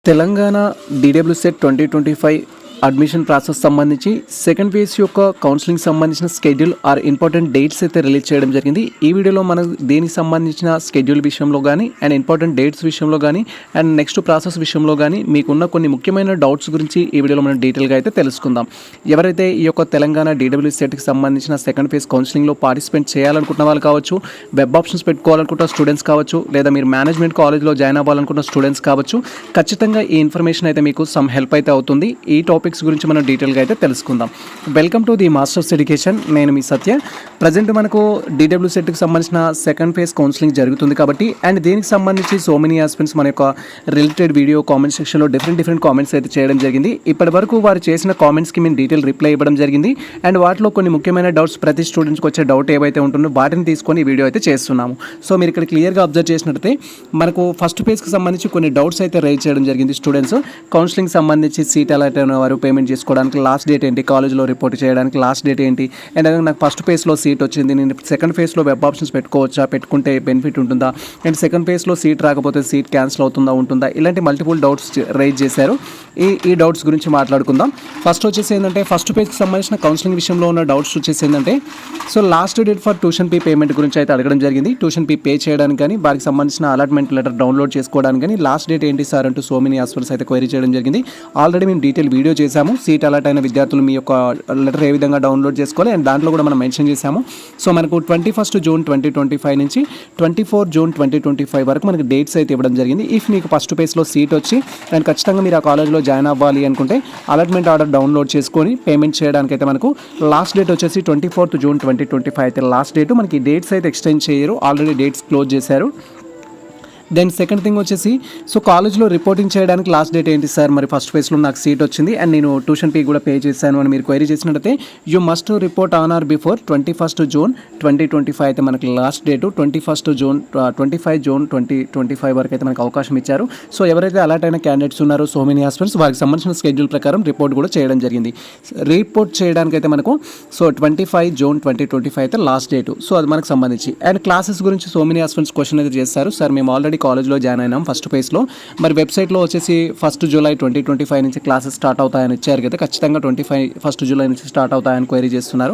Telangana DWSET 2025 admission process సంబంధించి second phase యొక్క counselling సంబంధించిన స్కెడ్యూల్ ఆర్ ఇంపార్టెంట్ డేట్స్ అయితే రిలీజ్ చేయడం జరిగింది. ఈ వీడియోలో మనం దీనికి సంబంధించిన స్కెడ్యూల్ విషయంలో కానీ అండ్ ఇంపార్టెంట్ డేట్స్ విషయంలో కానీ అండ్ నెక్స్ట్ ప్రాసెస్ విషయంలో కానీ మీకున్న కొన్ని ముఖ్యమైన డౌట్స్ గురించి ఈ వీడియోలో మనం డీటెయిల్గా అయితే తెలుసుకుందాం. ఎవరైతే ఈ యొక్క తెలంగాణ DWSETకి సంబంధించిన సెకండ్ ఫేజ్ కౌన్సిలింగ్లో పార్టిసిపేట్ చేయాలనుకుంటున్న వాళ్ళు కావచ్చు, వెబ్ ఆప్షన్స్ పెట్టుకోవాలనుకుంటున్న స్టూడెంట్స్ కావచ్చు, లేదా మీరు మేనేజ్మెంట్ కాలేజ్లో జాయిన్ అవ్వాలనుకున్న స్టూడెంట్స్ కావచ్చు, ఖచ్చితంగా ఈ ఇన్ఫర్మేషన్ అయితే మీకు సమ్ హెల్ప్ అయితే అవుతుంది. ఈ టాపిక్స్ గురించి మనం డీటెయిల్గా అయితే తెలుసుకుందాం. Welcome to the masters education. నేను మీ సత్య. ప్రజెంట్ మనకు DWSETకి సంబంధించిన సెకండ్ ఫేజ్ కౌన్సిలింగ్ జరుగుతుంది కాబట్టి అండ్ దీనికి సంబంధించి సో మెనీ ఆస్పిరెంట్స్ మన యొక్క రిలేటెడ్ వీడియో కామెంట్ సెక్షన్లో డిఫరెంట్ కామెంట్స్ అయితే చేయడం జరిగింది. ఇప్పటి వరకు వారు చేసిన కామెంట్స్కి మేము డీటెయిల్ రిప్లై ఇవ్వడం జరిగింది అండ్ వాటిలో కొన్ని ముఖ్యమైన డౌట్స్ ప్రతి స్టూడెంట్స్కి వచ్చే డౌట్ ఏవైతే ఉంటుందో వాటిని తీసుకొని ఈ వీడియో అయితే చేస్తున్నాము. సో మీరు ఇక్కడ క్లియర్గా అబ్జర్వ్ చేసినట్లయితే మనకు ఫస్ట్ పేజ్కి సంబంధించి కొన్ని డౌట్స్ అయితే రైజ్ చేయడం జరిగింది. స్టూడెంట్స్ కౌన్సిలింగ్ సంబంధించి సీట్ అలాట్ అయిన వారు పేమెంట్ చేసుకోవడానికి లాస్ట్ డేట్ ఏంటి, కాలేజ్లో రిపోర్ట్ చేయడానికి లాస్ట్ డేట్ ఏంటి, అండ్ అలాగే నాకు ఫస్ట్ ఫేజ్లో సీట్ వచ్చింది, నేను సెకండ్ ఫేజ్లో వెబ్ ఆప్షన్స్ పెట్టుకోవచ్చా, పెట్టుకుంటే బెనిఫిట్ ఉంటుందా, అండ్ సెకండ్ ఫేజ్లో సీట్ రాకపోతే సీట్ క్యాన్సిల్ ఉంటుందా, ఇలాంటి మల్టిపుల్ డౌట్స్ రైజ్ చేశారు. ఈ డౌట్స్ గురించి మాట్లాడుకుందాం. ఫస్ట్ వచ్చేసి ఏంటంటే ఫస్ట్ పేజ్కి సంబంధించిన కౌన్సిలింగ్ విషయంలో ఉన్న డౌట్స్ వచ్చేసి ఏంటంటే so last date for tuition fee payment గురించి అయితే అడగడం జరిగింది. ట్యూషన్ ఫీ పే చేయడానికి కానీ వారికి సంబంధించిన అలాట్మెంట్ లెటర్ డౌన్లోడ్ చేసుకోవడానికి కానీ లాస్ట్ డేట్ ఏంటి సార్ అంటూ సో మెనీ ఆస్పిరెంట్స్ అయితే క్వైరీ చేయడం జరిగింది. ఆల్రెడీ మేము డీటెయిల్ వీడియో చేశాము. సీట్ అలాట్ అయిన విద్యార్థులు మీ యొక్క లెటర్ ఏ విధంగా డౌన్లోడ్ చేసుకోవాలి అండ్ దాంట్లో కూడా మనం మెన్షన్ చేశాము. సో మనకు 21 జూన్ 2025 నుంచి 24 జూన్ 2025 వరకు మనకి డేట్స్ అయితే ఇవ్వడం జరిగింది. ఇఫ్ మీకు ఫస్ట్ పేజ్లో సీట్ వచ్చి అండ్ ఖచ్చితంగా మీరు ఆ కాలేజ్లో జాయిన్ అవ్వాలి అనుకుంటే అలాట్మెంట్ ఆర్డర్ డౌన్లోడ్ చేసుకొని పేమెంట్ చేయడానికి అయితే మనకు లాస్ట్ డేట్ వచ్చేసి 24 జూన్ 2025 అయితే లాస్ట్ డేట్. మనకి డేట్స్ అయితే ఎక్స్టెండ్ చేయరు, ఆల్రెడీ డేట్స్ క్లోజ్ చేశారు. దెన్ సెకండ్ థింగ్ వచ్చేసి సో కాలేజ్లో రిపోర్టింగ్ చేయడానికి లాస్ట్ డేట్ ఏంటి సార్, మరి ఫస్ట్ ఫేజ్లో నాకు సీట్ వచ్చింది అండ్ నేను ట్యూషన్ ఫీ కూడా పే చేశాను అని మీరు క్వైరీ చేసినట్టయితే you must report on are before 21 June 2025 అయితే మనకి లాస్ట్ డేటు. 25 జూన్ 2025 వరకు అయితే మనకు అవకాశం ఇచ్చారు. సో ఎవరైతే అలాట్ అయిన క్యాండిడేట్స్ ఉన్నారో సో మెనీ ఆస్పిరెంట్స్ వారికి సంబంధించిన స్కెడ్యూల్ ప్రకారం రిపోర్ట్ కూడా చేయడం జరిగింది. రిపోర్ట్ చేయడానికి అయితే మనకు సో 25 జూన్ 2025 అయితే లాస్ట్ డేటు. సో అది మనకు సంబంధించి అండ్ క్లాసెస్ గురించి సో మెనీ ఆస్పిరెంట్స్ క్వశ్చన్ అయితే చేస్తారు. సార్ మేము ఆల్రెడీ కాలేజ్లో జాయిన్ అయినాం ఫస్ట్ ఫేజ్లో, మరి వెబ్సైట్లో వచ్చేసి 1 జూలై 2025 నుంచి క్లాసెస్ స్టార్ట్ అవుతాయని ఇచ్చారు కదా, ఖచ్చితంగా 1 జూలై నుంచి స్టార్ట్ అవుతాయని క్వైరీ చేస్తున్నారు.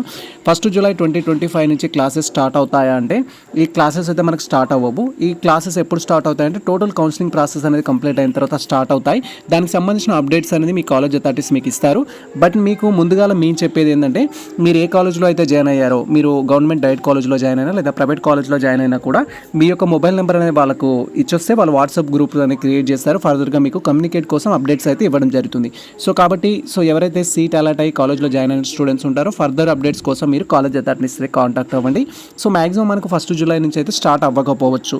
1 జూలై 2025 నుంచి క్లాసెస్ స్టార్ట్ అవుతాయా అంటే ఈ క్లాసెస్ అయితే మనకు స్టార్ట్ అవ్వవు. ఈ క్లాసెస్ ఎప్పుడు స్టార్ట్ అవుతాయంటే టోటల్ కౌన్సిలింగ్ ప్రాసెస్ అనేది కంప్లీట్ అయిన తర్వాత స్టార్ట్ అవుతాయి. దానికి సంబంధించిన అప్డేట్స్ అనేది మీ కాలేజ్ అథారిటీస్ మీకు ఇస్తారు. బట్ మీకు ముందుగా మేము చెప్పేది ఏంటంటే మీరు ఏ కాలేజ్లో అయితే జాయిన్ అయ్యారో, మీరు గవర్నమెంట్ డైరెక్ట్ కాలేజ్లో జాయిన్ అయినా లేదా ప్రైవేట్ కాలేజ్లో జాయిన్ అయినా కూడా మీ యొక్క మొబైల్ నెంబర్ అనేది వాళ్ళకు ఇచ్చొస్తే వాళ్ళు వాట్సాప్ గ్రూప్ అనేది క్రియేట్ చేస్తారు. ఫర్దర్గా మీకు కమ్యూనికేట్ కోసం అప్డేట్స్ అయితే ఇవ్వడం జరుగుతుంది. సో కాబట్టి సో ఎవరైతే సీట్ అలాట్ అయ్యి కాలేజ్లో జాయిన్ అయిన స్టూడెంట్స్ ఉంటారో ఫర్దర్ అప్డేట్స్ కోసం మీరు కాలేజ్ అథారిటీస్ని కాంటాక్ట్ అవ్వండి. సో మాక్సిమం మనకు 1 జూలై నుంచి అయితే స్టార్ట్ అవ్వకపోవచ్చు.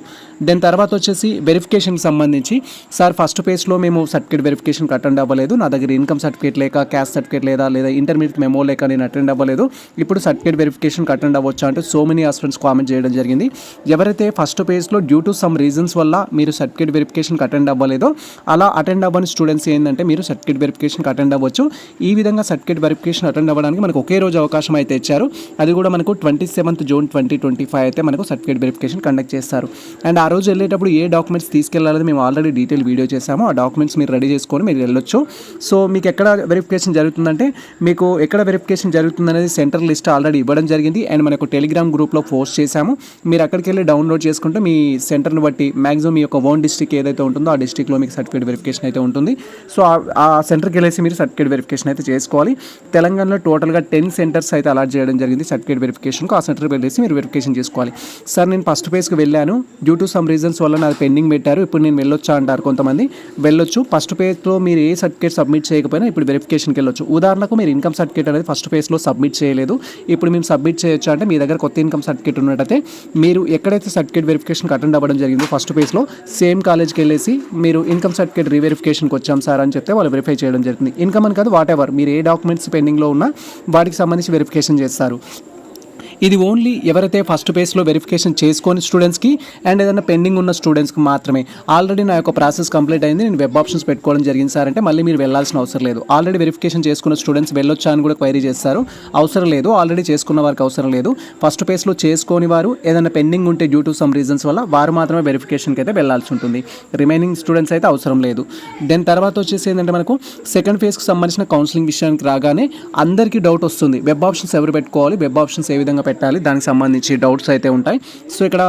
దెన్ తర్వాత వచ్చేసి వెరిఫికేషన్కి సంబంధించి సార్ ఫస్ట్ ఫేజ్లో మేము సర్టిఫికేట్ వెరిఫికేషన్కి అటెండ్ అవ్వలేదు, నా దగ్గర ఇన్కమ్ సర్టిఫికేట్ లేక, క్యాస్ట్ సర్టిఫికేట్ లేదా ఇంటర్మీడియట్ మెమో లేక నేను అటెండ్ అవ్వలేదు, ఇప్పుడు సర్టిఫికేట్ వెరిఫికేషన్కి అటెండ్ అవ్వచ్చు అంటే సో మెనీ ఆస్పిరెంట్స్ కామెంట్ చేయడం జరిగింది. ఎవరైతే ఫస్ట్ పేజ్లో డ్యూ టు సమ్ రీజన్స్ వల్ల మీరు సర్టిఫికేట్ వెరిఫికేషన్కి అటెండ్ అవ్వలేదో అలా అటెండ్ అవ్వని స్టూడెంట్స్ ఏంటంటే మీరు సర్టిఫికేట్ వెరిఫికేషన్కి అటెండ్ అవ్వచ్చు. ఈ విధంగా సర్టిఫికేట్ వెరిఫికేషన్ అటెండ్ అవ్వడానికి మనకు ఒకే రోజు అవకాశం అయితే ఇచ్చారు. అది కూడా మనకు 27 జూన్ 2025 అయితే మనకు సర్టిఫికేట్ వెరిఫికేషన్ కండక్ట్ చేస్తారు. అండ్ ఆ రోజు వెళ్ళేటప్పుడు ఏ డాక్యుమెంట్స్ తీసుకెళ్లాలని మేము ఆల్రెడీ డీటెయిల్ వీడియో చేసాము. ఆ డాక్యుమెంట్స్ మీరు రెడీ చేసుకొని మీరు వెళ్ళొచ్చు. సో మీకు ఎక్కడ వెరిఫికేషన్ జరుగుతుందంటే మీకు ఎక్కడ వెరిఫికేషన్ జరుగుతుందనేది సెంటర్ లిస్ట్ ఆల్రెడీ ఇవ్వడం జరిగింది అండ్ మనకు టెలిగ్రామ్ గ్రూప్లో పోస్ట్ చేశాము. మీరు అక్కడికి వెళ్ళి డౌన్లోడ్ చేసుకుంటే మీ సెంటర్ని బట్టి మ్యాక్సిమం మీ యొక్క ఓన్ డిస్ట్రిక్ట్ ఏదైతే ఉంటుందో ఆ డిస్ట్రిక్ట్లో మీకు సర్టిఫికేట్ వెరిఫికేషన్ అయితే ఉంటుంది. సో ఆ సెంటర్కి వెళ్ళేసి మీరు సర్టిఫికేట్ వెరిఫికేషన్ అయితే చేసుకోవాలి. తెలంగాణలో టోటల్గా 10 సెంటర్స్ అయితే అలాట్ చేయడం జరిగింది సర్టిఫికేట్ వెరిఫికేషన్కు. ఆ సెంటర్కి వెళ్ళేసి మీరు వెరిఫికేషన్ చేసుకోవాలి. సార్ నేను ఫస్ట్ ఫేజ్కి వెళ్ళాను, డ్యూ టు సమ్ రీజన్స్ వల్ల నాకు పెండింగ్ పెట్టారు, ఇప్పుడు నేను వెళ్ళొచ్చా అంటారు కొంతమంది. వెళ్ళొచ్చు. ఫస్ట్ పేజ్లో మీరు ఏ సర్టిఫికేట్ సబ్మిట్ చేయకపోయినా ఇప్పుడు వెరిఫికేషన్కి వెళ్ళొచ్చు. ఉదాహరణకు మీరు ఇన్కమ్ సర్టిఫికేట్ అనేది ఫస్ట్ ఫేజ్లో సబ్మిట్ చేయలేదు, ఇప్పుడు మేము సబ్మిట్ చేయొచ్చు అంటే మీ దగ్గర కొత్త ఇన్కమ్ సర్టిఫికేట్ ఉన్నట్టయితే మీరు ఎక్కడైతే సర్టిఫికేట్ వెరిఫికేషన్కి అటెండ్ అవ్వడం జరిగిందో ఫస్ట్ ఫేజ్లో సేమ్ కాలేజ్కి వెళ్ళేసి మీరు ఇన్కమ్ సర్టిఫికేట్ రీవెరిఫికేషన్కి వచ్చాం సార్ అని చెప్తే వాళ్ళు వెరిఫై చేయడం జరుగుతుంది. ఇన్కమ్ అని కాదు, వాట్ ఎవర్ మీరు ఏ డాక్యుమెంట్స్ పెండింగ్లో ఉన్నా వాటికి సంబంధించి వెరిఫికేషన్ చేస్తారు. ఇది ఓన్లీ ఎవరైతే ఫస్ట్ ఫేజ్లో వెరిఫికేషన్ చేసుకొని స్టూడెంట్స్కి అండ్ ఏదైనా పెండింగ్ ఉన్న స్టూడెంట్స్కి మాత్రమే. ఆల్రెడీ నా యొక్క ప్రాసెస్ కంప్లీట్ అయింది, నేను వెబ్ ఆప్షన్స్ పెట్టుకోవడం జరిగింది సార్ అంటే మళ్ళీ మీరు వెళ్ళాల్సిన అవసరం లేదు. ఆల్రెడీ వెరిఫికేషన్ చేసుకున్న స్టూడెంట్స్ వెళ్ళొచ్చా అని కూడా క్వైరీ చేస్తారు. అవసరం లేదు, ఆల్రెడీ చేసుకున్న వారికి అవసరం లేదు. ఫస్ట్ ఫేజ్లో చేసుకొని వారు ఏదైనా పెండింగ్ ఉంటే డ్యూ టు సమ్ రీజన్స్ వల్ల వారు మాత్రమే వెరిఫికేషన్కి అయితే వెళ్ళాల్సి ఉంటుంది. రిమైనింగ్ స్టూడెంట్స్ అయితే అవసరం లేదు. దెన్ తర్వాత వచ్చేసి ఏంటంటే మనకు సెకండ్ ఫేజ్కి సంబంధించిన కౌన్సిలింగ్ విషయానికి రాగానే అందరికీ డౌట్ వస్తుంది, వెబ్ ఆప్షన్స్ ఎవరు పెట్టుకోవాలి, వెబ్ ఆప్షన్స్ ఏ విధంగా పెట్టాలి, దానికి సంబంధించి డౌట్స్ అయితే ఉంటాయి. సో ఇక్కడ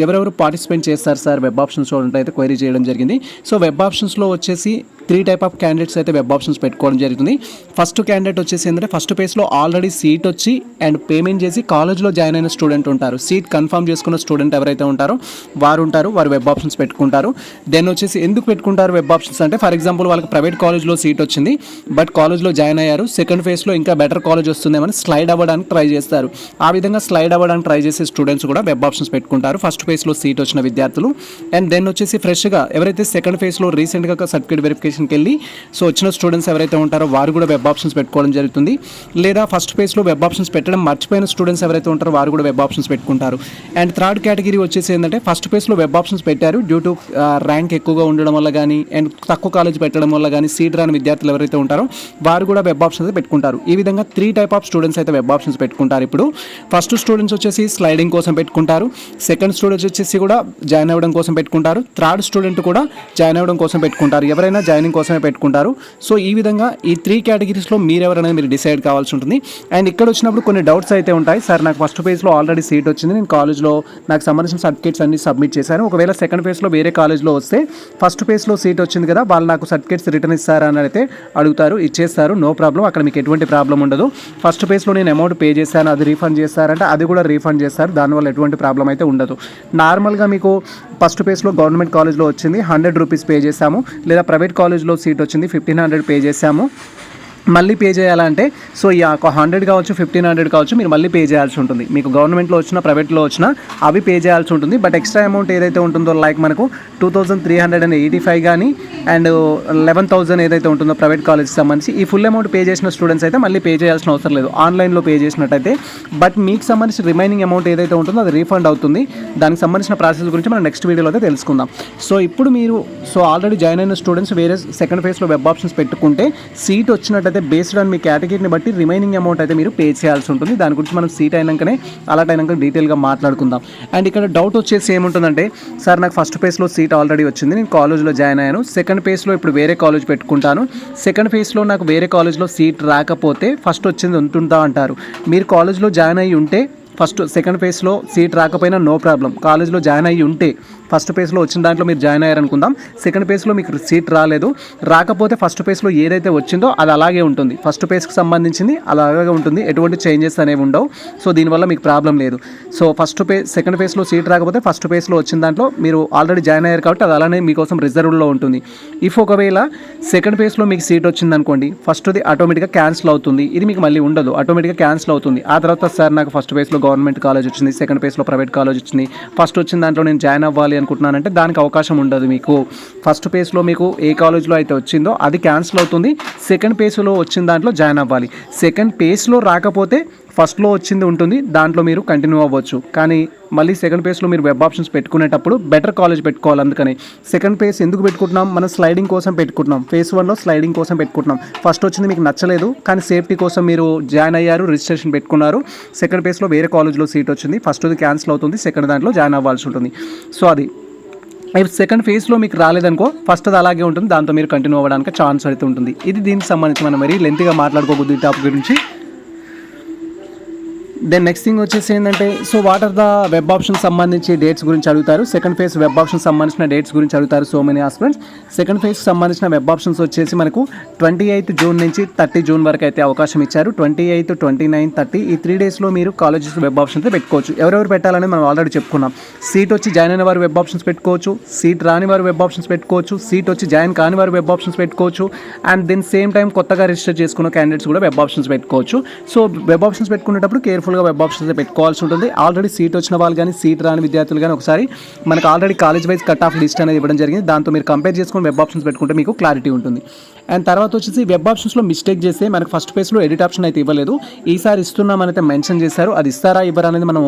ఎవరెవరు పార్టిసిపేట్ చేస్తారు సార్ వెబ్ ఆప్షన్స్లో అయితే క్వైరీ చేయడం జరిగింది. సో వెబ్ ఆప్షన్స్లో వచ్చేసి 3 టైప్ ఆఫ్ క్యాండిడేట్స్ అయితే వెబ్ ఆప్షన్స్ పెట్టుకోవడం జరుగుతుంది. ఫస్ట్ క్యాండిడేట్ వచ్చేసి ఏంటంటే ఫస్ట్ ఫేజ్లో ఆల్రెడీ సీట్ వచ్చి అండ్ పేమెంట్ చేసి కాలేజ్లో జాయిన్ అయిన స్టూడెంట్ ఉంటారు. సీట్ కన్ఫర్మ్ చేసుకున్న స్టూడెంట్ ఎవరైతే ఉంటారో వారు వెబ్ ఆప్షన్స్ పెట్టుకుంటారు. దెన్ వచ్చేసి ఎందుకు పెట్టుకుంటారు వెబ్ ఆప్షన్స్ అంటే ఫర్ ఎగ్జాంపుల్ వాళ్ళకి ప్రైవేట్ కాలేజ్లో సీట్ వచ్చింది, బట్ కాలేజ్లో జాయిన్ అయ్యారు, సెకండ్ ఫేజ్లో ఇంకా బెటర్ కాలేజ్ వస్తుందేమని స్లైడ్ అవ్వడానికి ట్రై చేస్తారు. ఆ విధంగా స్లైడ్ అవ్వడానికి ట్రై చేసే స్టూడెంట్స్ కూడా వెబ్ ఆప్షన్స్ పెట్టుకుంటారు ఫస్ట్ ఫేజ్లో సీట్ వచ్చిన విద్యార్థులు. అండ్ దెన్ వచ్చేసి ఫ్రెష్గా ఎవరైతే సెకండ్ ఫేజ్లో రీసెంట్గా సర్టిఫికేట్ వెరిఫికేషన్కి వెళ్ళి సో వచ్చిన స్టూడెంట్స్ ఎవరైతే ఉంటారో వారు కూడా వెబ్ ఆప్షన్స్ పెట్టుకోవడం జరుగుతుంది. లేదా ఫస్ట్ ఫేజ్లో వెబ్ ఆప్షన్స్ పెట్టడం మర్చిపోయిన స్టూడెంట్స్ ఎవరైతే ఉంటారో వారు కూడా వెబ్ ఆప్షన్స్ పెట్టుకుంటారు. అండ్ థర్డ్ కేటగిరీ వచ్చేసి ఏంటంటే ఫస్ట్ ఫేజ్లో వెబ్ ఆప్షన్స్ పెట్టారు డ్యూ టు ర్యాంక్ ఎక్కువగా ఉండడం వల్ల కానీ అండ్ తక్కువ కాలేజ్ పెట్టడం వల్ల కానీ సీట్ రాని విద్యార్థులు ఎవరైతే ఉంటారో వారు కూడా వెబ్ ఆప్షన్స్ పెట్టుకుంటారు. ఈ విధంగా 3 టైప్ ఆఫ్ స్టూడెంట్స్ అయితే వెబ్ ఆప్షన్స్ పెట్టుకుంటారు. ఇప్పుడు ఫస్ట్ స్టూడెంట్స్ వచ్చేసి స్లైడింగ్ కోసం పెట్టుకుంటారు, సెకండ్ స్టూడెంట్స్ వచ్చేసి కూడా జాయిన్ అవ్వడం కోసం పెట్టుకుంటారు, థర్డ్ స్టూడెంట్ కూడా జాయిన్ అవ్వడం కోసం పెట్టుకుంటారు. ఎవరైనా జాయినింగ్ కోసమే పెట్టుకుంటారు. సో ఈ విధంగా ఈ 3 కేటగిరీస్లో మీరెవరనేది మీరు డిసైడ్ కావాల్సి ఉంటుంది. అండ్ ఇక్కడ వచ్చినప్పుడు కొన్ని డౌట్స్ అయితే ఉంటాయి. సార్ నాకు ఫస్ట్ ఫేజ్లో ఆల్రెడీ సీట్ వచ్చింది, నేను కాలేజ్లో నాకు సంబంధించిన సర్టిఫికేట్స్ అన్ని సబ్మిట్ చేశాను, ఒకవేళ సెకండ్ ఫేజ్లో వేరే కాలేజ్లో వస్తే ఫస్ట్ ఫేజ్లో సీట్ వచ్చింది కదా వాళ్ళు నాకు సర్టిఫికేట్స్ రిటర్న్ ఇస్తారా అని అయితే అడుగుతారు. ఇచ్చేస్తారు, నో ప్రాబ్లం, అక్కడ మీకు ఎటువంటి ప్రాబ్లం ఉండదు. ఫస్ట్ ఫేజ్లో నేను అమౌంట్ పే చేశాను అది రీఫండ్ చేస్తారంటే అది కూడా రీఫండ్ చేస్తారు, దానివల్ల ఎటువంటి ప్రాబ్లం అయితే ఉండదు. నార్మల్గా మీకు ఫస్ట్ ఫేజ్లో గవర్నమెంట్ కాలేజ్లో వచ్చింది 100 రూపీస్ పే చేశాము, లేదా ప్రైవేట్ కాలేజ్లో సీట్ వచ్చింది 1500 పే చేశాము, మళ్ళీ పే చేయాలంటే సో ఈ 100 కావచ్చు 1500 కావచ్చు మీరు మళ్ళీ పే చేయాల్సి ఉంటుంది. మీకు గవర్నమెంట్లో వచ్చినా ప్రైవేట్లో వచ్చినా అవి పే చేయాల్సి ఉంటుంది. బట్ ఎక్స్ట్రా అమౌంట్ ఏదైతే ఉంటుందో లైక్ మనకు 2385 కానీ అండ్ 11,000 ఏదైతే ఉంటుందో ప్రైవేట్ కాలేజ్కి సంబంధించి ఈ ఫుల్ అమౌంట్ పే చేసిన స్టూడెంట్స్ అయితే మళ్ళీ పే చేయాల్సిన అవసరం లేదు ఆన్లైన్లో పే చేసినట్టయితే. బట్ మీకు సంబంధించి రిమైనింగ్ అమౌంట్ ఏదైతే ఉంటుందో అది రీఫండ్ అవుతుంది. దానికి సంబంధించిన ప్రాసెస్ గురించి మనం నెక్స్ట్ వీడియోలో అయితే తెలుసుకుందాం. సో ఇప్పుడు మీరు ఆల్రెడీ జాయిన్ అయిన స్టూడెంట్స్ వేరే సెకండ్ ఫేజ్లో వెబ్ ఆప్షన్స్ పెట్టుకుంటే సీట్ వచ్చినట్టయితే బేస్డ్ ఆన్ మీ కేటగిరీని బట్టి రిమైనింగ్ అమౌంట్ అయితే మీరు పే చేయాల్సి ఉంటుంది. దాని గురించి మనం సీట్ అయినాకనే అలాట్ అయినాక డీటెయిల్గా మాట్లాడుకుందాం. అండ్ ఇక్కడ డౌట్ వచ్చేసి ఏముంటుందంటే సార్ నాకు ఫస్ట్ ఫేజ్లో సీట్ ఆల్రెడీ వచ్చింది, నేను కాలేజ్లో జాయిన్ అయ్యాను, సెకండ్ ఫేజ్లో ఇప్పుడు వేరే కాలేజ్ పెట్టుకుంటాను, సెకండ్ ఫేజ్లో నాకు వేరే కాలేజ్లో సీట్ రాకపోతే ఫస్ట్ వచ్చింది ఉంటుందా అంటారు. మీరు కాలేజ్లో జాయిన్ అయ్యి ఉంటే సెకండ్ ఫేజ్లో సీట్ రాకపోయినా నో ప్రాబ్లం, కాలేజ్లో జాయిన్ అయ్యి ఉంటే ఫస్ట్ ఫేజ్లో వచ్చిన దాంట్లో మీరు జాయిన్ అయ్యారనుకుందాం, సెకండ్ ఫేజ్లో మీకు సీట్ రాకపోతే ఫస్ట్ ఫేజ్లో ఏదైతే వచ్చిందో అది అలాగే ఉంటుంది, ఫస్ట్ ఫేజ్కి సంబంధించింది అలాగే ఉంటుంది, ఎటువంటి చేంజెస్ అనేవి ఉండవు. సో దీనివల్ల మీకు ప్రాబ్లం లేదు. సో సెకండ్ ఫేజ్లో సీట్ రాకపోతే ఫస్ట్ ఫేజ్లో వచ్చిన దాంట్లో మీరు ఆల్రెడీ జాయిన్ అయ్యారు కాబట్టి అది అలానే మీకోసం రిజర్వ్లో ఉంటుంది. ఇఫ్ ఒకవేళ సెకండ్ ఫేజ్లో మీకు సీట్ వచ్చింది అనుకోండి, ఫస్ట్ది ఆటోమేటిక్గా క్యాన్సిల్ అవుతుంది, ఇది మీకు మళ్ళీ ఉండదు, ఆటోమేటిక్గా క్యాన్సిల్ అవుతుంది. ఆ తర్వాత సార్ నాకు ఫస్ట్ ఫేజ్లో గవర్నమెంట్ కాలేజ్ వచ్చింది, సెకండ్ ఫేజ్లో ప్రైవేట్ కాలేజ్ వచ్చింది, ఫస్ట్ వచ్చిన దాంట్లో నేను జాయిన్ అవ్వాలి అనుకుంటున్నానంటే దానికి అవకాశం ఉండదు. మీకు ఫస్ట్ పేజ్లో మీకు ఏ కాలేజ్లో అయితే వచ్చిందో అది క్యాన్సిల్ అవుతుంది, సెకండ్ పేజ్లో వచ్చిన దాంట్లో జాయిన్ అవ్వాలి. సెకండ్ పేజ్లో రాకపోతే ఫస్ట్లో వచ్చింది ఉంటుంది, దాంట్లో మీరు కంటిన్యూ అవ్వచ్చు. కానీ మళ్ళీ సెకండ్ పేజ్లో మీరు వెబ్ ఆప్షన్స్ పెట్టుకునేటప్పుడు బెటర్ కాలేజ్ పెట్టుకోవాలి. అందుకని సెకండ్ పేజ్ ఎందుకు పెట్టుకుంటున్నాం, మనం స్లైడింగ్ కోసం పెట్టుకుంటున్నాం, ఫేజ్ 1లో స్లైడింగ్ కోసం పెట్టుకుంటున్నాం. ఫస్ట్ వచ్చింది మీకు నచ్చలేదు కానీ సేఫ్టీ కోసం మీరు జాయిన్ అయ్యారు, రిజిస్ట్రేషన్ పెట్టుకున్నారు, సెకండ్ పేజ్లో వేరే కాలేజ్లో సీట్ వచ్చింది, ఫస్ట్ది క్యాన్సిల్ అవుతుంది, సెకండ్ దాంట్లో జాయిన్ అవ్వాల్సి ఉంటుంది. సో అది సెకండ్ ఫేజ్లో మీకు రాలేదనుకో ఫస్ట్ అది అలాగే ఉంటుంది, దాంతో మీరు కంటిన్యూ అవ్వడానికి ఛాన్స్ అయితే ఉంటుంది. ఇది దీనికి సంబంధించి మనం మరీ లెంత్గా మాట్లాడుకోకూడదు ఈ టాపిక్ గురించి. దెన్ నెక్స్ట్ థింగ్ వచ్చేసి ఏంటంటే so what are the web option సంబంధించి డేట్స్ గురించి అడుగుతారు, సెకండ్ ఫేజ్ వెబ్ ఆప్షన్ సంబంధించిన డేట్స్ గురించి అడుగుతారు సో మెనీ ఆస్పిరెంట్స్. సెకండ్ ఫేజ్కి సంబంధించిన వెబ్ ఆప్షన్స్ వచ్చేసి మనకు 28th జూన్ నుంచి 30 జూన్ వరకు అయితే అవకాశం ఇచ్చారు. 28, 29, 30 ఈ 3 డేస్లో మీరు కాలేజెస్ వెబ్ ఆప్షన్స్ పెట్టుకోవచ్చు. ఎవరెవరు పెట్టాలని మనం ఆల్రెడీ చెప్పుకున్నాం. సీట్ వచ్చి జాయిన్ అయిన వారు వెబ్ ఆప్షన్స్ పెట్టుకోవచ్చు, సీట్ రాని వారు వెబ్ ఆప్షన్స్ పెట్టుకోవచ్చు, సీట్ వచ్చి జాయిన్ కాని వారు వెబ్ ఆప్షన్స్ పెట్టుకోవచ్చు, అండ్ దెన్ సేమ్ టైం కొత్తగా రిజిస్టర్ చేసుకున్న క్యాండిడేట్స్ కూడా వెబ్ ఆప్షన్స్ పెట్టుకోవచ్చు. సో వెబ్ ఆప్షన్స్ పెట్టుకునేటప్పుడు కేర్ఫుల్ కేర్ఫుల్గా వెబ్ ఆప్షన్స్ అయితే పెట్టుకోవాల్సి ఉంటుంది. ఆల్రెడీ సీట్ వచ్చిన వాళ్ళు కానీ సీట్ రాని విద్యార్థులు కానీ ఒకసారి మనకు already college wise cut off list అనేది ఇవ్వడం జరిగింది. దాంతో మీరు కంపేర్ చేసుకుని వెబ్ ఆప్షన్స్ పెట్టుకుంటే మీకు క్లారిటీ ఉంటుంది. అండ్ తర్వాత వచ్చేసి వెబ్ ఆప్షన్స్లో మిస్టేక్ చేస్తే మనకు ఫస్ట్ పేజ్లో ఎడిట్ ఆప్షన్ అయితే ఇవ్వలేదు. ఈసారి ఇస్తున్నామని అయితే మెన్షన్ చేశారు. అది ఇస్తారా ఇవ్వరా అనేది మనం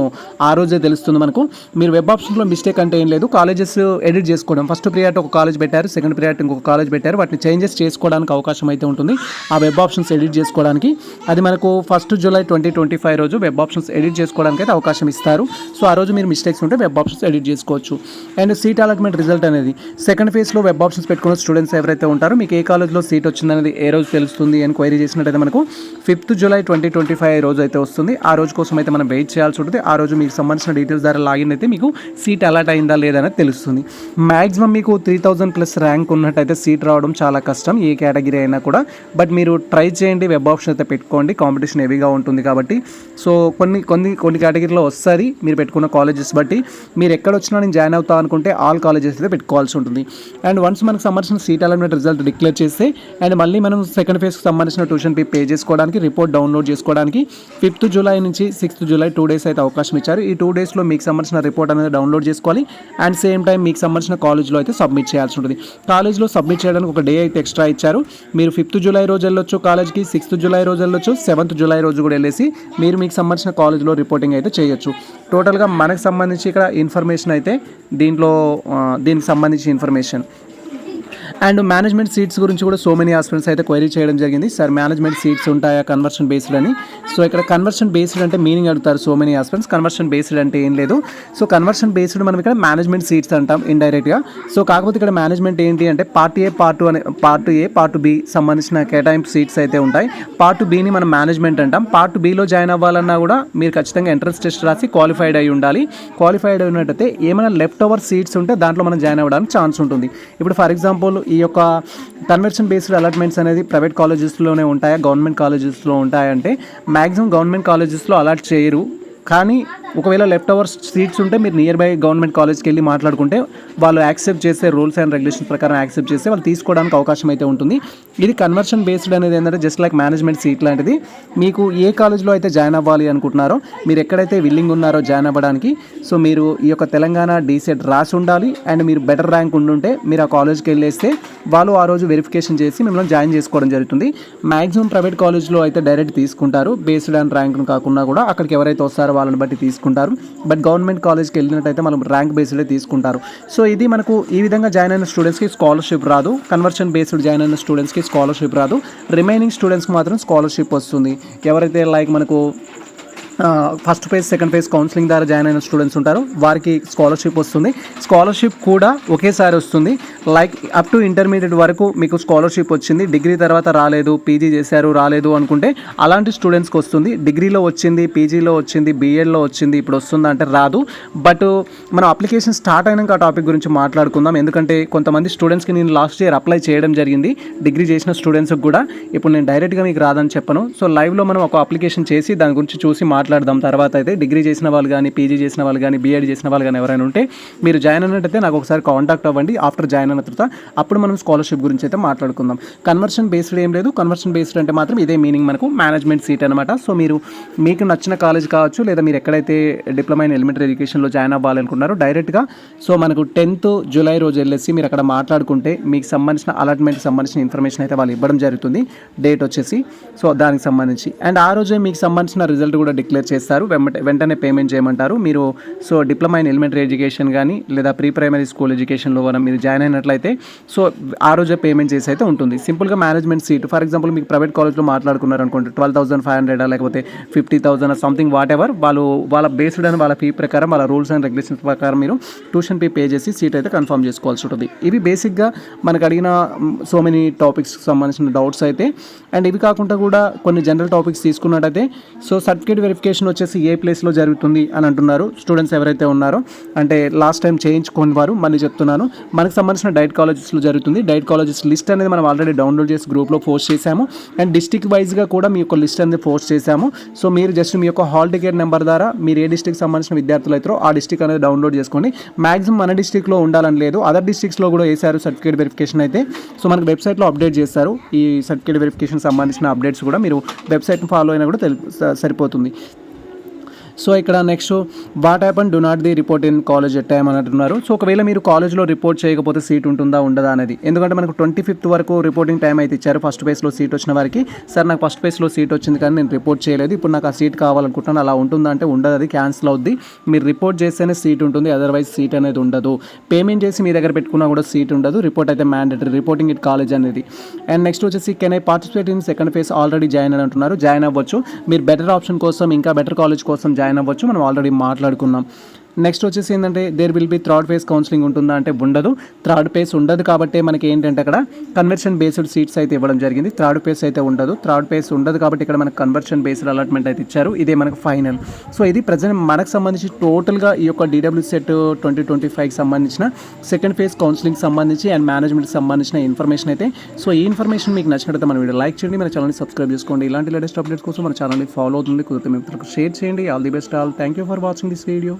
ఆ రోజే తెలుస్తుంది మనకు. మీరు వెబ్ ఆప్షన్స్లో మిస్టేక్ అంటే ఏం లేదు, కాలేజెస్ ఎడిట్ చేసుకోవడం. ఫస్ట్ ప్రియారిటీ ఒక కాలేజ్ పెట్టారు, సెకండ్ ప్రియారిటీ ఇంకొక కాలేజ్ పెట్టారు. వాటిని చేంజెస్ చేసుకోవడానికి అవకాశం అయితే ఉంటుంది ఆ వెబ్ ఆప్షన్స్ ఎడిట్ చేసుకోవడానికి. అది మనకు 1 జూలై 2025 రోజు వెబ్ ఆప్షన్స్ ఎడిట్ చేసుకోవడానికి అయితే అవకాశం ఇస్తారు. సో ఆ రోజు మీరు మిస్టేక్స్ ఉంటే వెబ్ ఆప్షన్స్ ఎడిట్ చేసుకోవచ్చు. అండ్ సీట్ అలాట్మెంట్ రిజల్ట్ అనేది సెకండ్ ఫేజ్లో వెబ్ ఆప్షన్స్ పెట్టుకున్న స్టూడెంట్స్ ఎవరైతే ఉంటారో మీకు ఏ కాలేజ్లో సీట్ వచ్చిందనేది ఏ రోజు తెలుస్తుంది అని క్వైరీ చేసినట్టయితే మనకు 5 జూలై 2025 రోజు అయితే వస్తుంది. ఆ రోజు కోసం అయితే మనం వెయిట్ చేయాల్సి ఉంటుంది. ఆ రోజు మీకు సంబంధించిన డీటెయిల్స్ ద్వారా లాగిన్ అయితే మీకు సీట్ అలాట్ అయిందా లేదా అనేది తెలుస్తుంది. మ్యాక్సిమం మీకు 3000+ ర్యాంక్ ఉన్నట్టయితే సీట్ రావడం చాలా కష్టం ఏ కేటగిరీ అయినా కూడా. బట్ మీరు ట్రై చేయండి, వెబ్ ఆప్షన్ అయితే పెట్టుకోండి, కాంపిటీషన్ హెవీగా ఉంటుంది కాబట్టి. సో కొన్ని కేటగిరీలో వస్తుంది మీరు పెట్టుకున్న కాలేజెస్ బట్టి. మీరు ఎక్కడ వచ్చినా నేను జాయిన్ అవుతా అనుకుంటే ఆల్ కాలేజెస్ అయితే పెట్టుకోవాల్సి ఉంటుంది. అండ్ వన్స్ మనకు సంబంధించిన సీట్ అలాట్మెంట్ రిజల్ట్ డిక్లేర్ చేస్తే అండ్ మళ్ళీ మనం సెకండ్ ఫేజ్కి సంబంధించిన ట్యూషన్ ఫీ పే చేసుకోవడానికి, రిపోర్ట్ డౌన్లోడ్ చేసుకోవడానికి 5 జూలై నుంచి 6 జూలై 2 days అయితే అవకాశం ఇచ్చారు. ఈ 2 daysలో మీకు సంబంధించిన రిపోర్ట్ అనేది డౌన్లోడ్ చేసుకోవాలి. అండ్ సేమ్ టైం మీకు సంబంధించిన కాలేజ్లో అయితే సబ్మిట్ చేయాల్సి ఉంటుంది. కాలేజ్లో సబ్మిట్ చేయడానికి ఒక డే అయితే ఎక్స్ట్రా ఇచ్చారు. మీరు 5 జూలై రోజు వెళ్ళొచ్చు కాలేజ్కి, 6 జూలై రోజు వెళ్ళొచ్చు, 7 జూలై రోజు కూడా వెళ్ళేసి మీరు మీకు సంబంధించిన కాలేజ్లో రిపోర్టింగ్ అయితే చేయొచ్చు. టోటల్గా మనకు సంబంధించి ఇక్కడ ఇన్ఫర్మేషన్ అయితే దీనికి సంబంధించి ఇన్ఫర్మేషన్. అండ్ మేనేజ్మెంట్ సీట్స్ గురించి కూడా సో మెనీ ఆస్పిరెంట్స్ అయితే క్వైరీ చేయడం జరిగింది. సార్ మేనేజ్మెంట్ సీట్స్ ఉంటాయా కన్వర్షన్ బేస్డ్ అని. సో ఇక్కడ కన్వర్షన్ బేస్డ్ అంటే మీనింగ్ అడుగుతారు so many aspirants. Conversion based అంటే ఏం లేదు. సో కన్వర్షన్ బేస్డ్ మనం ఇక్కడ మేనేజ్మెంట్ సీట్స్ అంటాం ఇండైరెక్ట్గా. సో కాకపోతే ఇక్కడ మేనేజ్మెంట్ ఏంటి అంటే పార్ట్ ఏ పార్ట్ బి సంబంధించిన కేటాయింపు సీట్స్ అయితే ఉంటాయి. పార్ట్ బిని మనం మేనేజ్మెంట్ అంటాం. పార్ట్ బిలో జాయిన్ అవ్వాలన్నా కూడా మీరు ఖచ్చితంగా ఎంట్రన్స్ టెస్ట్ రాసి క్వాలిఫైడ్ అయి ఉండాలి. క్వాలిఫైడ్ అయినట్టయితే ఏమైనా లెఫ్ట్ ఓవర్ సీట్స్ ఉంటే దాంట్లో మనం జాయిన్ అవ్వడానికి ఛాన్స్ ఉంటుంది. ఇప్పుడు ఫర్ ఎగ్జాంపుల్ ఈ యొక్క కన్వర్షన్ బేస్డ్ అలాట్మెంట్స్ అనేది ప్రైవేట్ కాలేజెస్లోనే ఉంటాయా, గవర్నమెంట్ కాలేజెస్లో ఉంటాయంటే మ్యాక్సిమం గవర్నమెంట్ కాలేజెస్లో అలాట్ చేయరు. కానీ ఒకవేళ లెఫ్ట్ ఓవర్ సీట్స్ ఉంటే మీరు నియర్ బై గవర్నమెంట్ కాలేజ్కి వెళ్ళి మాట్లాడుకుంటే వాళ్ళు యాక్సెప్ట్ చేసే రూల్స్ అండ్ రెగ్యులేషన్స్ ప్రకారం యాక్సెప్ట్ చేస్తే వాళ్ళు తీసుకోవడానికి అవకాశం అయితే ఉంటుంది. ఇది కన్వర్షన్ బేస్డ్ అనేది ఏంటంటే జస్ట్ లైక్ మేనేజ్మెంట్ సీట్ లాంటిది. మీకు ఏ కాలేజ్లో అయితే జాయిన్ అవ్వాలి అనుకుంటున్నారో, మీరు ఎక్కడైతే విల్లింగ్ ఉన్నారో జాయిన్ అవ్వడానికి, సో మీరు ఈ యొక్క తెలంగాణ డీసెట్ రాసి ఉండాలి. అండ్ మీరు బెటర్ ర్యాంక్ ఉండుంటే మీరు ఆ కాలేజ్కి వెళ్ళేస్తే వాళ్ళు ఆ రోజు వెరిఫికేషన్ చేసి మిమ్మల్ని జాయిన్ చేసుకోవడం జరుగుతుంది. మ్యాక్సిమం ప్రైవేట్ కాలేజ్లో అయితే డైరెక్ట్ తీసుకుంటారు, బేస్డ్ ఆన్ ర్యాంక్ను కాకుండా కూడా అక్కడికి ఎవరైతే వస్తారో వాళ్ళని బట్టి తీసుకుంటారు. బట్ గవర్నమెంట్ కాలేజ్కి వెళ్ళినట్టయితే మనం ర్యాంక్ బేస్డే తీసుకుంటారు. సో ఇది మనకు ఈ విధంగా జాయిన్ అయిన స్టూడెంట్స్కి స్కాలర్షిప్ రాదు. కన్వర్షన్ బేస్డ్ జాయిన్ అయిన స్టూడెంట్స్కి స్కాలర్షిప్ రాదు. రిమైనింగ్ స్టూడెంట్స్కి మాత్రం స్కాలర్షిప్ వస్తుంది. ఎవరైతే లైక్ మనకు first phase second phase counselling ద్వారా జాయిన్ అయిన స్టూడెంట్స్ ఉంటారు వారికి స్కాలర్షిప్ వస్తుంది. స్కాలర్షిప్ కూడా ఒకేసారి వస్తుంది. లైక్ అప్ టు ఇంటర్మీడియట్ వరకు మీకు స్కాలర్షిప్ వచ్చింది, డిగ్రీ తర్వాత రాలేదు, పీజీ చేశారు రాలేదు అనుకుంటే అలాంటి స్టూడెంట్స్కి వస్తుంది. డిగ్రీలో వచ్చింది, పీజీలో వచ్చింది, బీఎడ్లో వచ్చింది, ఇప్పుడు వస్తుందా అంటే రాదు. బట్ మనం అప్లికేషన్ స్టార్ట్ అయినాక ఆ టాపిక్ గురించి మాట్లాడుకుందాం. ఎందుకంటే కొంతమంది స్టూడెంట్స్కి నేను లాస్ట్ ఇయర్ అప్లై చేయడం జరిగింది, డిగ్రీ చేసిన స్టూడెంట్స్కి కూడా. ఇప్పుడు నేను డైరెక్ట్గా మీకు రాదని చెప్పను. సో లైవ్లో మనం ఒక అప్లికేషన్ చేసి దాని గురించి చూసి మాట్లాడదాం. తర్వాత అయితే డిగ్రీ చేసిన వాళ్ళు కానీ, పీజీ చేసిన వాళ్ళు కానీ, బీఎడ్ చేసిన వాళ్ళు కానీ ఎవరైనా ఉంటే మీరు జాయిన్ అయినట్టయితే నాకు ఒకసారి కాంటాక్ట్ అవ్వండి. ఆఫ్టర్ జాయిన్ అయిన తర్వాత అప్పుడు మనం స్కాలర్షిప్ గురించి అయితే మాట్లాడుకుందాం. కన్వర్షన్ బేస్డ్ ఏం లేదు. కన్వర్షన్ బేస్డ్ అంటే మాత్రం ఇదే మీనింగ్ మనకు మేనేజ్మెంట్ సీట్ అనమాట. సో మీరు మీకు నచ్చిన కాలేజ్ కావచ్చు, లేదా మీరు ఎక్కడైతే డిప్లొమా ఇన్ ఎలిమెంటరీ ఎడ్యుకేషన్లో జాయిన్ అవ్వాలనుకున్నారో డైరెక్ట్గా సో మనకు 10th జూలై రోజు వెళ్ళేసి మీరు అక్కడ మాట్లాడుకుంటే మీకు సంబంధించిన అలాట్మెంట్కి సంబంధించిన ఇన్ఫర్మేషన్ అయితే వాళ్ళు ఇవ్వడం జరుగుతుంది, డేట్ వచ్చేసి. సో దానికి సంబంధించి అండ్ ఆ రోజే మీకు సంబంధించిన రిజల్ట్ కూడా డిక్లేర్ చేస్తారు. వెంటనే పేమెంట్ చేయమంటారు. మీరు so diploma in elementary education కానీ లేదా ప్రీ ప్రైమరీ స్కూల్ ఎడ్యుకేషన్లో మనం మీరు జాయిన్ అయినట్లయితే సో ఆ రోజే పేమెంట్ చేసి అయితే ఉంటుంది. సింపుల్గా మేనేజ్మెంట్ సీట్ ఫర్ ఎగ్జాంపుల్ మీకు ప్రైవేట్ కాలేజ్లో మాట్లాడుకున్నారు అనుకోండి, 12,500 లేకపోతే 50,000 సంథింగ్ వాట్ ఎవర్ వాళ్ళ బేస్డ్ అని వాళ్ళ ఫీ ప్రకారం వాళ్ళ రూల్స్ అండ్ రెగ్యులేషన్స్ ప్రకారం మీరు ట్యూషన్ ఫీ పే చేసి సీట్ అయితే కన్ఫర్మ్ చేసుకోవాల్సి ఉంటుంది. ఇవి బేసిక్గా మనకు అడిగిన సో మెనీ టాపిక్స్కి సంబంధించిన డౌట్స్ అయితే. అండ్ ఇవి కాకుండా కూడా కొన్ని జనరల్ టాపిక్స్ తీసుకున్నట్టయితే సో సర్టిఫికేట్ వెరిఫికేషన్ వచ్చేసి ఏ ప్లేస్లో జరుగుతుంది అని అంటున్నారు స్టూడెంట్స్ ఎవరైతే ఉన్నారో. అంటే లాస్ట్ టైం చేయించుకోని వారు మళ్ళీ చెప్తున్నాను, మనకు సంబంధించిన డైట్ కాలేజెస్లో జరుగుతుంది. డైట్ కాలేజెస్ లిస్ట్ అనేది మనం ఆల్రెడీ డౌన్లోడ్ చేసి గ్రూప్లో పోస్ట్ చేశాము. అండ్ డిస్టిక్ వైజ్గా కూడా మీ యొక్క లిస్ట్ అనేది పోస్ట్ చేశాము. సో మీరు జస్ట్ మీ యొక్క హాల్ టికెట్ నెంబర్ ద్వారా మీరు ఏ డిస్టిక్ సంబంధించిన విద్యార్థులు అయితే ఆ డిస్టిక్ అనేది డౌన్లోడ్ చేసుకోండి. మ్యాక్సిమం మన డిస్టిక్లో ఉండాలని లేదు, అదర్ డిస్టిక్స్లో కూడా వేశారు సర్టిఫికేట్ వెరిఫికేషన్ అయితే. సో మనకు వెబ్సైట్లో అప్డేట్ చేస్తారు ఈ సర్టిఫికేట్ వెరిఫికేషన్ సంబంధించిన అప్డేట్స్ కూడా. మీరు వెబ్సైట్ని ఫాలో అయినా కూడా సరిపోతుంది. సో ఇక్కడ next what happen do not the report in college at time అని అంటున్నారు. సో ఒకవేళ మీరు కాలేజ్లో రిపోర్ట్ చేయకపోతే సీట్ ఉంటుందా ఉండదా అనేది, ఎందుకంటే మనకు 25th వరకు రిపోర్టింగ్ టైం అయితే ఇచ్చారు. ఫస్ట్ ఫేజ్లో సీట్ వచ్చిన వారికి సార్ నాకు ఫస్ట్ ఫేజ్లో సీట్ వచ్చింది కానీ నేను రిపోర్ట్ చేయలేదు, ఇప్పుడు నాకు ఆ సీట్ కావాలనుకుంటున్నాను, అలా ఉంటుందా అంటే ఉండదు, అది క్యాన్సిల్ అవుద్ది. మీరు రిపోర్ట్ చేస్తేనే సీట్ ఉంటుంది, అదర్వైజ్ సీట్ అనేది ఉండదు. పేమెంట్ చేసి మీ దగ్గర పెట్టుకున్నా కూడా సీట్ ఉండదు. రిపోర్ట్ అయితే మ్యాండేటరీ, రిపోర్టింగ్ ఇట్ కాలేజ్ అనేది. అండ్ నెక్స్ట్ వచ్చేసి can I participate in second phase, already join అని అంటున్నారు. జాయిన్ అవ్వచ్చు, మీరు బెటర్ ఆప్షన్ కోసం ఇంకా బెటర్ కాలేజ్ కోసం జాయిన్ అవ్వచ్చు, మనం ఆల్రెడీ మాట్లాడుకున్నాం. నెక్స్ట్ వచ్చేసి ఏంటంటే there will be third phase counselling ఉంటుందా అంటే ఉండదు. థర్డ్ ఫేజ్ ఉండదు కాబట్టి మనకి ఏంటంటే అక్కడ కన్వర్షన్ బేస్డ్ సీట్స్ అయితే ఇవ్వడం జరిగింది. థర్డ్ ఫేజ్ అయితే ఉండదు. థర్డ్ ఫేజ్ ఉండదు కాబట్టి ఇక్కడ మనకు కన్వర్షన్ బేస్డ్ అలాట్మెంట్ అయితే ఇచ్చారు. ఇదే మనకు ఫైనల్. సో ఇది ప్రజెంట్ మనకు సంబంధించి టోటల్గా ఈ యొక్క DW సెట్ 2025కి సంబంధించిన సెకండ్ ఫేజ్ కౌన్సిలింగ్ సంబంధించి అండ్ మేనేజ్మెంట్కి సంబంధించిన ఇన్ఫర్మేషన్ అయితే. సో ఈ ఇన్ఫర్మేషన్ మీకు నచ్చినట్లయితే మన వీడియో లైక్ చేయండి, మన ఛానల్ని సబ్స్క్రైబ్ చేసుకోండి. ఇలాంటి లేటెస్ట్ అప్డేట్స్ కోసం మన ఛానల్ని ఫాలో అవుతుంది, కుదిరితే మీకు షేర్ చేయండి. All the best all. Thank you for watching this video.